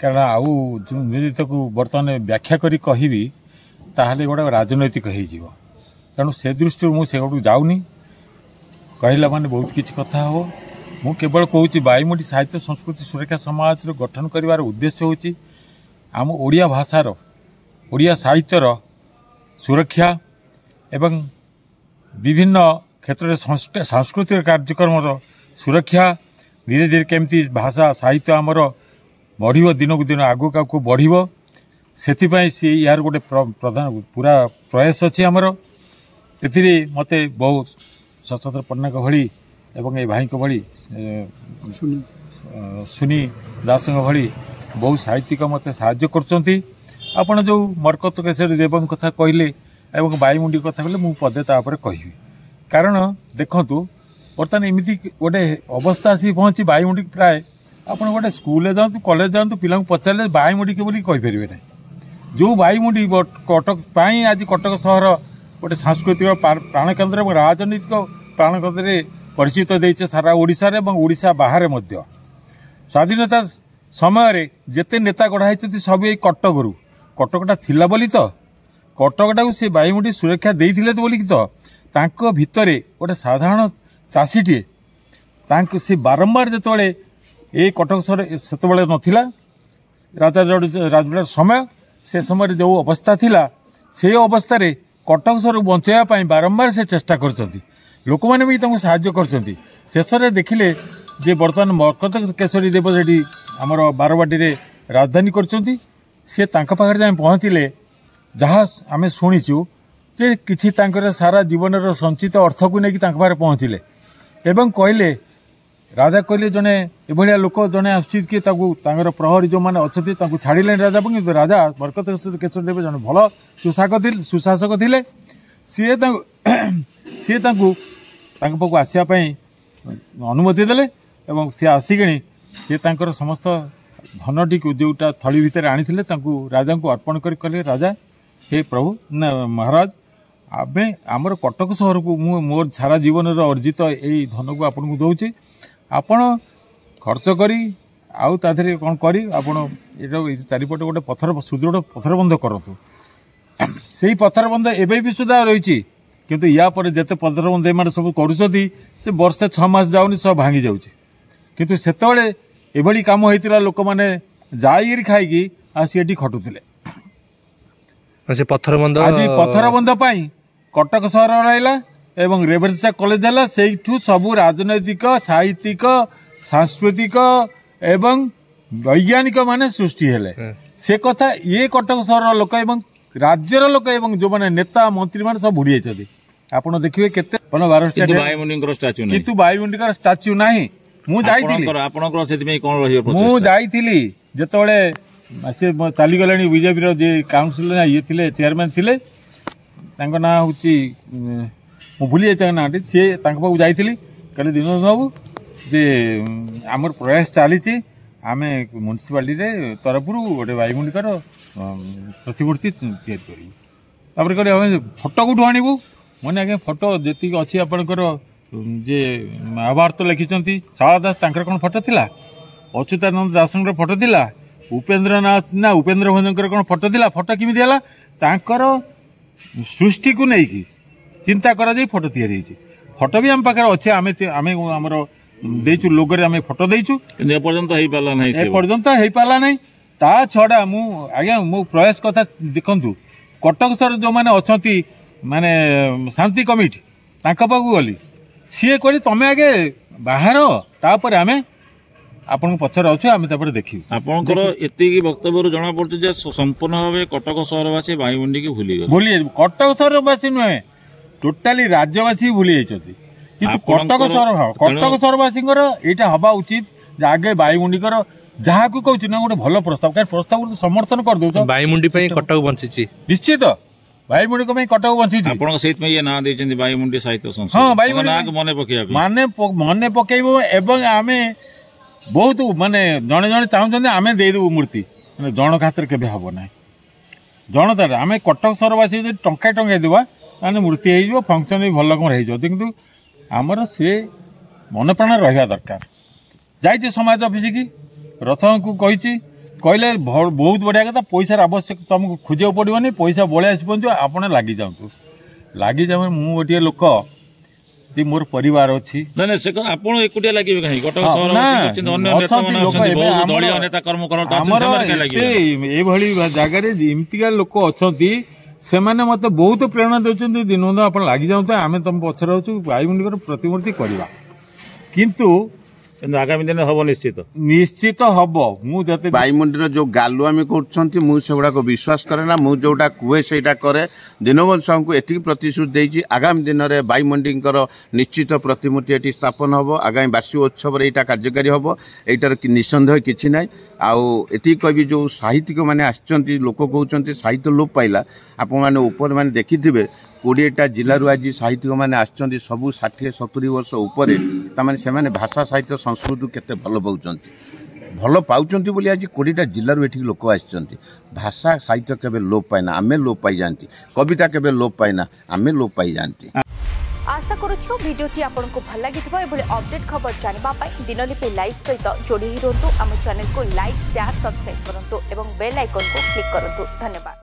कारण आउ को बर्तमान व्याख्या करी कहबी ताहले गोटे राजनैतिक हो तेणु से दृष्टि मुझे जाऊनी कहला माने बहुत किसी कथा हो मु केवल कहूँ बाईमुंडी साहित्य संस्कृति सुरक्षा समाज गठन कर उद्देश्य हूँ आम ओडिया भाषार ओडिया साहित्यर सुरक्षा एवं विभिन्न क्षेत्र में सांस्कृतिक कार्यक्रम सुरक्षा धीरे धीरे केमती भाषा साहित्य आमर बढ़ दिन को दिन आगक आगू बढ़ से यार गोटे प्रधान पूरा प्रयास अच्छी आमर से मत बहुत सशस्त्र पट्टनायक भली एवं ये भाई भली सुनी दास भली बहुत साहित्यिक मत साहाय्य कर जो मरकत केशरी देव कथा कहले एवं बाईमुंडी कथा कहले मु पदे तापर कहबी कारण देखंतु बर्तमान एमती गोटे अवस्था आसी पहुंची बाईमुंडी प्राय आप गोटे स्कूल जातु कॉलेज जातु पिला पचारे बाईमुंडी के कहींपर ना जो बाईमुंडी कटक आज कटक सहर गोटे सांस्कृतिक प्राणकेन्द्र और राजनैतिक प्राणकेन्द्र परिचित देचे सारा ओडिशा ओडिशा बाहर स्वाधीनता समय जेते नेता गढ़ाई सब ये कटकरू कटकटा थिला बोली तो कटकटा को सी बाईमुंडी सुरक्षा देइथिले तो बोली तो तांको भितरे गोटे साधारण चाषीटे से बारंबार जिते ये कटक सहर से नथिला राजा राजुड़ा समय से समय जो अवस्था थिला से अवस्था कटक सहर बचाइवाई बारंबार से चेष्टा कर लोक मैंने भी साहाय्य कर शेष में देखिले जे बर्तमान मरकत केशरी देव से आमर बारवाटी राजधानी कर पहुँचले जहाँ आम शुणीचु जे किछि सारा जीवन संचित अर्थ को लेकिन पहुँचले एवं कहले राजा कहले जड़े एभलिया लोक जड़े आसुच्ची प्रहरी जो मैंने अच्छा छाड़े राजा कि राजा बरकत केशरी देव जड़े भल सुशासक थे सी पाक आसवाई अनुमति देले एवं सी आसिक सी समस्त धनटी को जोटा थली भितर आनी राजा को अर्पण कर कहले राजा हे प्रभु महाराज आमे आमर कटक सहर को मोर सारा जीवन अर्जित यही धन को आपन को दौचे आपण खर्च करी आउ ताधरे कौन करी आपण चारिपटे गोटे पथर सुदृढ़ पथर बंध करतु से पथर बंध एवं भी सुधा रही किंतु या पर जेते पथर बंध एम सब करुँच से वर्षे 6 मास जाऊनी सब भांगी जाऊँच किंतु सेतबेले एभली काम होइतिला लोक माने जाई खाई आसी खटुले पथर बंध आज पथर बंध पाई कटक सहर रहा एवं रेभेन्सा कॉलेज है से सबू राजनैतिक साहित्यिक सांस्कृतिक एवं वैज्ञानिक माने सृष्टि हेले से कथा ये कटक सहर लोक एवं राज्यर लोक एवं जो माने नेता मंत्री माने सब बुड़ी जाइछथि आपण देखिबे केते 12 बाईमुंडी स्टाच्यू नहीं किंतु बाईमुंडी स्टाच्यू नाही मु जाइथिली आपनकर सेति कोन रहियो प्रोसेस मु जाइथिली जेतबेले से चली गलानी बीजेपी रो जे काउंसिल ये थिले चेयरमैन थिले तांको ना होची मु भूली जाइता ना सी पाक जाइथिली कहले दिनोद बाबू जे आमर प्रयास चली आम म्यूनिसिपालिटी रे तरफ गोटे बाईमुंडीकर प्रतिमूर्ति तैयारी करें कहले फोटो कौटू आणबू मैंने आगे फोटो जी अच्छी आपंकर जे महाभारत लिखिं शारदा दास तांकर कौन फोटो थिला अच्युतानंद दास फोटो थिला उपेन्द्र नाथ ना उपेन्द्र भंजकर कौन फोटो थिला फोटो किमिति हला तांकर सृष्टि को लेकिन चिंता करा जाई फोटो तैयारी होइछि फोटो भी हम पाखे अच्छे आमे आमर देचु लोगरे आमे फोटो देचु एपर्यंत हेई पाला नाही एपर्यंत हेई पाला नाही ता छड़ा मु आज्ञा मु प्रयास कथा देखंतु कटक सर जो माने अछंती माने शांति कमिटी तांका पाकु गली सी कहली तमें आगे बाहर तापर आमे आपन पछर अच्छे आम देखिए आपंकर एति वक्तव्य जना पड़े संपूर्ण भाव कटक सहरवासी बाईमुंडी की भूली कटक सहरवासी नुहे टोटाली राज्यवासी भूली जाती कटक सहरवासी यहाँ हवा उचित आगे बाईमुंडीकर जहाँ को कहूँ ना गोटे भल प्रस्ताव क्या प्रस्ताव समर्थन कर दो बाईमुंडी कटक बंची निश्चित बाईमुंडी को कटक बंची ये ना बाईमुंडी साहित्य संस्था हाँ बाईमुंडी मन पकेब एवं आमे बहुत माने जड़े जड़े चाहते आम देदेबू मूर्ति जन खातर के हम ना जनतार आम कटक सहरवासी टंका टंका देवा मूर्ति हो फंक्शन भी भल रही किंतु आमर से मन प्राण रहा दरकार जाइए समाज ऑफिस की रथ को कही कहले बहुत बढ़िया कथा पैसार आवश्यक तुमको खोजा पड़ोनी पैसा बड़े आसी पहुँच आप लगी जाऊँ लगी जाऊ मु गोटे लोक जे मोर परिवार अच्छी नहीं से आपण एकुटिया लगे कहीं कटक सहर दलीय नेता कर्मकर्ता जगार एमतिका लोक अच्छा से मत बहुत प्रेरणा देते दिनबंधु आप लगी जाऊँ आम तुम पचर अच्छु भाईमुंडी प्रतिमूर्ति करवा किंतु आगामी दिन हम निश्चित हम मुझे भाईमुंडी जो गालुआमी कर विश्वास करे ना मुझे जोटा कहे से करे दीनबंधु साहू को एति प्रतिश्रुति देती आगामी दिन में भाईमुंडी निश्चित प्रतिमूर्ति ये स्थापन हम आगामी वार्षिक उत्सव यहाँ कार्यकारी हम यार निसंदेह कि ना आती कह जो साहित्यिक मैंने आसछंती लोक कहते साहित्य लोप पाइला आपण मैंने मैंने देखिथे 20टा जिलूर आज साहित्यिक मैंने आसछंती सबू 60-70 वर्ष उपरे से भाषा साहित्य संस्कृति केते भल पाउछंती भल पाउछंती बोली आज 20टा जिलूर एठी लोक आसछंती भाषा साहित्य केबे लोप पाइना आमे लोप पाई जानती कविता केबे लोप पाइना आमे लोप पाई जानती। आशा करूछु वीडियोटी आपको भल लगिथिबो एभली अपडेट खबर जानिबा पई दिनलिपि लाइव सहित जोड़ी रहंतु आम चैनल को लाइक शेयर सब्सक्राइब करंतु एवं बेल आइकन को क्लिक करंतु। धन्यवाद।